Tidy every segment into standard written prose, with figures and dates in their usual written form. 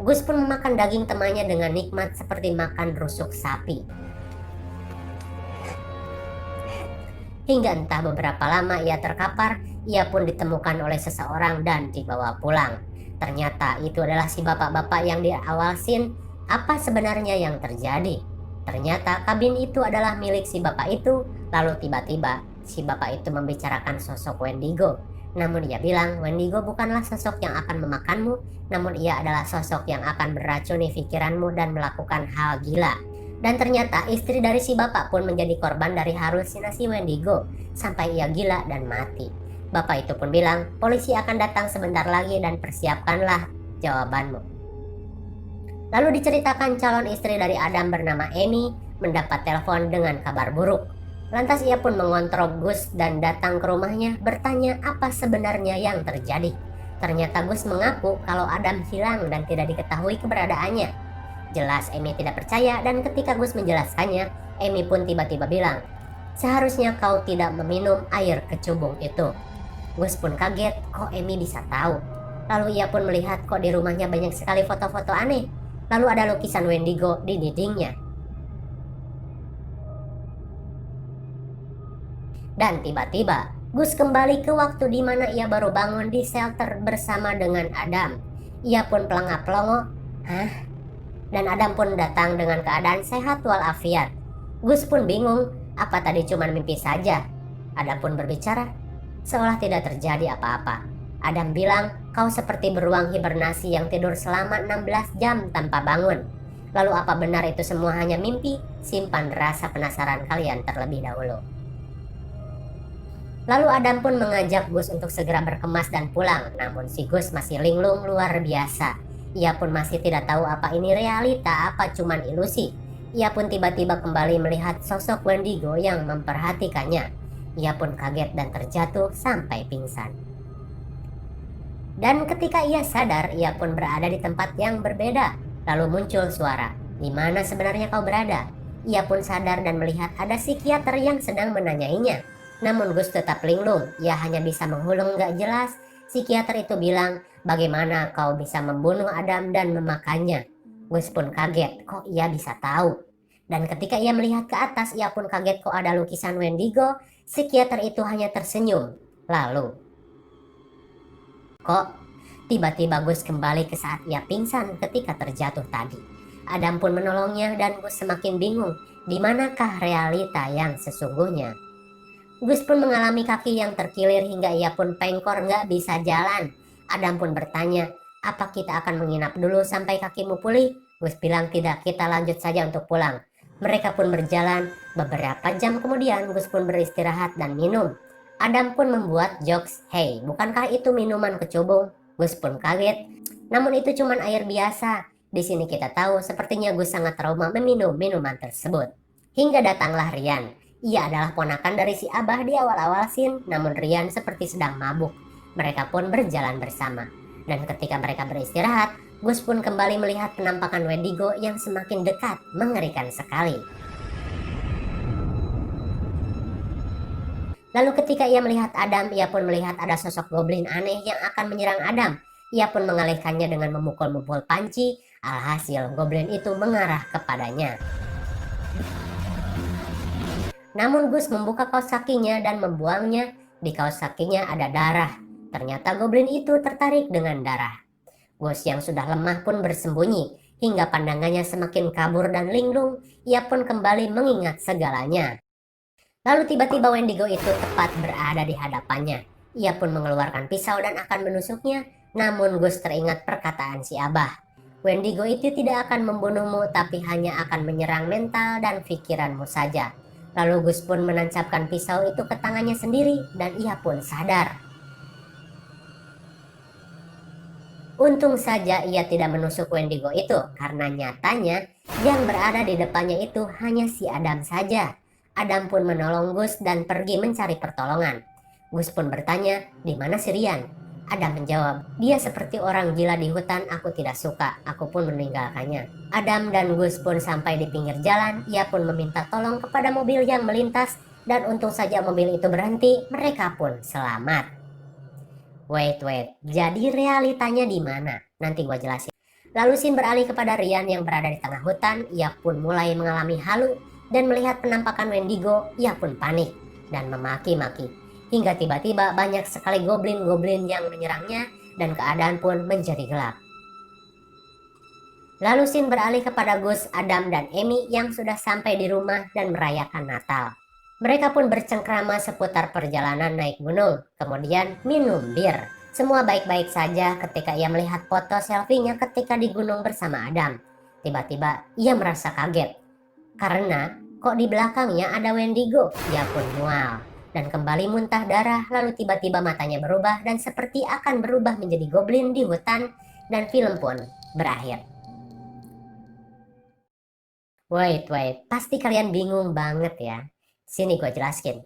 Gus pun memakan daging temannya dengan nikmat seperti makan rusuk sapi. Hingga entah beberapa lama ia terkapar, ia pun ditemukan oleh seseorang dan dibawa pulang. Ternyata itu adalah si bapak-bapak yang di awal scene. Apa sebenarnya yang terjadi? Ternyata kabin itu adalah milik si bapak itu. Lalu tiba-tiba si bapak itu membicarakan sosok Wendigo. Namun ia bilang Wendigo bukanlah sosok yang akan memakanmu, namun ia adalah sosok yang akan meracuni pikiranmu dan melakukan hal gila. Dan ternyata istri dari si bapak pun menjadi korban dari halusinasi Wendigo sampai ia gila dan mati. Bapak itu pun bilang, polisi akan datang sebentar lagi dan persiapkanlah jawabanmu. Lalu diceritakan calon istri dari Adam bernama Amy mendapat telepon dengan kabar buruk. Lantas ia pun mengontrol Gus dan datang ke rumahnya bertanya apa sebenarnya yang terjadi. Ternyata Gus mengaku kalau Adam hilang dan tidak diketahui keberadaannya. Jelas Amy tidak percaya dan ketika Gus menjelaskannya, Amy pun tiba-tiba bilang, seharusnya kau tidak meminum air kecubung itu. Gus pun kaget kok Amy bisa tahu. Lalu ia pun melihat kok di rumahnya banyak sekali foto-foto aneh. Lalu ada lukisan Wendigo di dindingnya. Dan tiba-tiba Gus kembali ke waktu di mana ia baru bangun di shelter bersama dengan Adam. Ia pun pelangap-pelongo, hah? Dan Adam pun datang dengan keadaan sehat walafiat. Gus pun bingung, apa tadi cuma mimpi saja? Adam pun berbicara, seolah tidak terjadi apa-apa. Adam bilang, kau seperti beruang hibernasi yang tidur selama 16 jam tanpa bangun. Lalu apa benar itu semua hanya mimpi? Simpan rasa penasaran kalian terlebih dahulu. Lalu Adam pun mengajak Gus untuk segera berkemas dan pulang. Namun si Gus masih linglung luar biasa. Ia pun masih tidak tahu apa ini realita, apa cuman ilusi. Ia pun tiba-tiba kembali melihat sosok Wendigo yang memperhatikannya. Ia pun kaget dan terjatuh sampai pingsan. Dan ketika ia sadar, ia pun berada di tempat yang berbeda. Lalu muncul suara, di mana sebenarnya kau berada? Ia pun sadar dan melihat ada psikiater yang sedang menanyainya. Namun Gus tetap linglung, ia hanya bisa menghulung gak jelas. Psikiater itu bilang, bagaimana kau bisa membunuh Adam dan memakannya? Gus pun kaget, kok ia bisa tahu? Dan ketika ia melihat ke atas, ia pun kaget kok ada lukisan Wendigo. Psikiater itu hanya tersenyum. Lalu, kok tiba-tiba Gus kembali ke saat ia pingsan ketika terjatuh tadi. Adam pun menolongnya dan Gus semakin bingung, di manakah realita yang sesungguhnya? Gus pun mengalami kaki yang terkilir hingga ia pun pengkor gak bisa jalan. Adam pun bertanya, apa kita akan menginap dulu sampai kakimu pulih? Gus bilang tidak, kita lanjut saja untuk pulang. Mereka pun berjalan. Beberapa jam kemudian Gus pun beristirahat dan minum. Adam pun membuat jokes, hei bukankah itu minuman kecubung? Gus pun kaget, namun itu cuma air biasa. Di sini kita tahu sepertinya Gus sangat trauma meminum minuman tersebut. Hingga datanglah Rian. Ia adalah ponakan dari si Abah di awal-awal scene, namun Rian seperti sedang mabuk. Mereka pun berjalan bersama. Dan ketika mereka beristirahat, Gus pun kembali melihat penampakan Wendigo yang semakin dekat, mengerikan sekali. Lalu ketika ia melihat Adam, ia pun melihat ada sosok goblin aneh yang akan menyerang Adam. Ia pun mengalihkannya dengan memukul-mukul panci, alhasil goblin itu mengarah kepadanya. Namun Gus membuka kaos kakinya dan membuangnya. Di kaos kakinya ada darah. Ternyata goblin itu tertarik dengan darah. Gus yang sudah lemah pun bersembunyi. Hingga pandangannya semakin kabur dan linglung. Ia pun kembali mengingat segalanya. Lalu tiba-tiba Wendigo itu tepat berada di hadapannya. Ia pun mengeluarkan pisau dan akan menusuknya. Namun Gus teringat perkataan si Abah. Wendigo itu tidak akan membunuhmu, tapi hanya akan menyerang mental dan pikiranmu saja. Lalu Gus pun menancapkan pisau itu ke tangannya sendiri dan ia pun sadar. Untung saja ia tidak menusuk Wendigo itu karena nyatanya yang berada di depannya itu hanya si Adam saja. Adam pun menolong Gus dan pergi mencari pertolongan. Gus pun bertanya, di mana si Rian? Adam menjawab, dia seperti orang gila di hutan, aku tidak suka, aku pun meninggalkannya. Adam dan Gus pun sampai di pinggir jalan, ia pun meminta tolong kepada mobil yang melintas, dan untung saja mobil itu berhenti, mereka pun selamat. Wait, jadi realitanya di mana? Nanti gua jelasin. Lalu scene beralih kepada Ryan yang berada di tengah hutan. Ia pun mulai mengalami halu dan melihat penampakan Wendigo. Ia pun panik dan memaki-maki. Hingga tiba-tiba banyak sekali goblin-goblin yang menyerangnya dan keadaan pun menjadi gelap. Lalu scene beralih kepada Gus, Adam, dan Amy yang sudah sampai di rumah dan merayakan Natal. Mereka pun bercengkrama seputar perjalanan naik gunung, kemudian minum bir. Semua baik-baik saja ketika ia melihat foto selfie-nya ketika di gunung bersama Adam. Tiba-tiba ia merasa kaget karena kok di belakangnya ada Wendigo. Ia pun mual dan kembali muntah darah, lalu tiba-tiba matanya berubah dan seperti akan berubah menjadi goblin di hutan, dan film pun berakhir. Wait, pasti kalian bingung banget ya. Sini gue jelasin.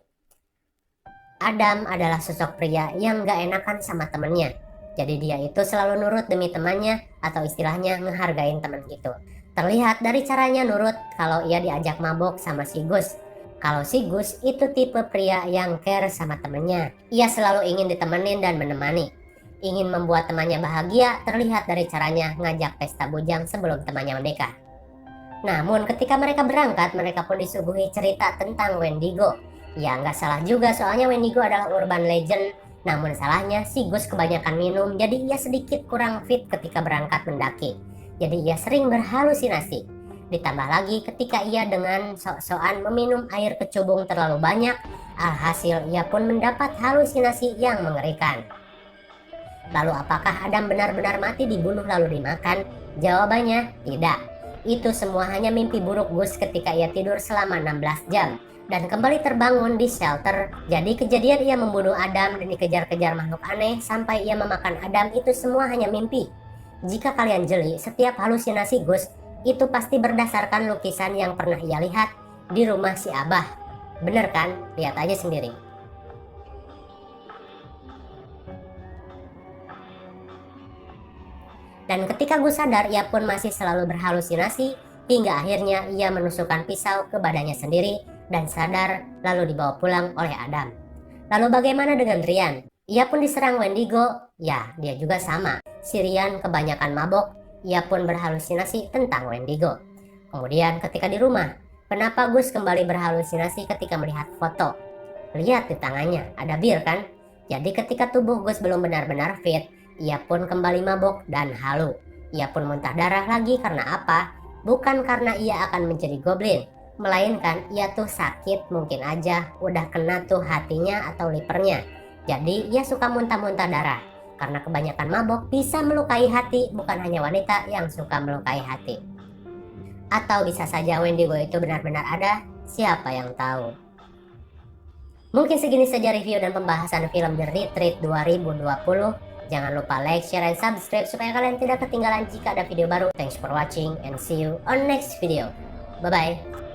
Adam adalah sosok pria yang gak enakan sama temennya. Jadi dia itu selalu nurut demi temannya, atau istilahnya ngehargain temen gitu. Terlihat dari caranya nurut kalau ia diajak mabok sama si Gus. Kalau si Gus itu tipe pria yang care sama temennya. Ia selalu ingin ditemenin dan menemani. Ingin membuat temannya bahagia terlihat dari caranya ngajak pesta bujang sebelum temannya menikah. Namun ketika mereka berangkat, mereka pun disuguhi cerita tentang Wendigo. Ya nggak salah juga, soalnya Wendigo adalah urban legend. Namun salahnya si Gus kebanyakan minum, jadi ia sedikit kurang fit ketika berangkat mendaki. Jadi ia sering berhalusinasi. Ditambah lagi ketika ia dengan sok-sokan meminum air kecubung terlalu banyak, alhasil ia pun mendapat halusinasi yang mengerikan. Lalu apakah Adam benar-benar mati dibunuh lalu dimakan? Jawabannya tidak. Itu semua hanya mimpi buruk Gus ketika ia tidur selama 16 jam. Dan kembali terbangun di shelter. Jadi kejadian ia membunuh Adam dan dikejar-kejar makhluk aneh sampai ia memakan Adam itu semua hanya mimpi. Jika kalian jeli, setiap halusinasi Gus itu pasti berdasarkan lukisan yang pernah ia lihat di rumah si Abah. Bener kan? Lihat aja sendiri. Dan ketika Gus sadar, ia pun masih selalu berhalusinasi hingga akhirnya ia menusukkan pisau ke badannya sendiri dan sadar, lalu dibawa pulang oleh Adam. Lalu bagaimana dengan Ryan? Ia pun diserang Wendigo. Ya, dia juga sama. Si Ryan kebanyakan mabok. Ia pun berhalusinasi tentang Wendigo. Kemudian ketika di rumah, kenapa Gus kembali berhalusinasi ketika melihat foto? Lihat di tangannya, ada bir kan? Jadi ketika tubuh Gus belum benar-benar fit, ia pun kembali mabok dan halu. Ia pun muntah darah lagi karena apa? Bukan karena ia akan menjadi goblin, melainkan ia tuh sakit, mungkin aja udah kena tuh hatinya atau livernya. Jadi ia suka muntah-muntah darah. Karena kebanyakan mabok bisa melukai hati, bukan hanya wanita yang suka melukai hati. Atau bisa saja Wendigo itu benar-benar ada, siapa yang tahu. Mungkin segini saja review dan pembahasan film The Retreat 2020. Jangan lupa like, share, dan subscribe supaya kalian tidak ketinggalan jika ada video baru. Thanks for watching and see you on next video. Bye-bye.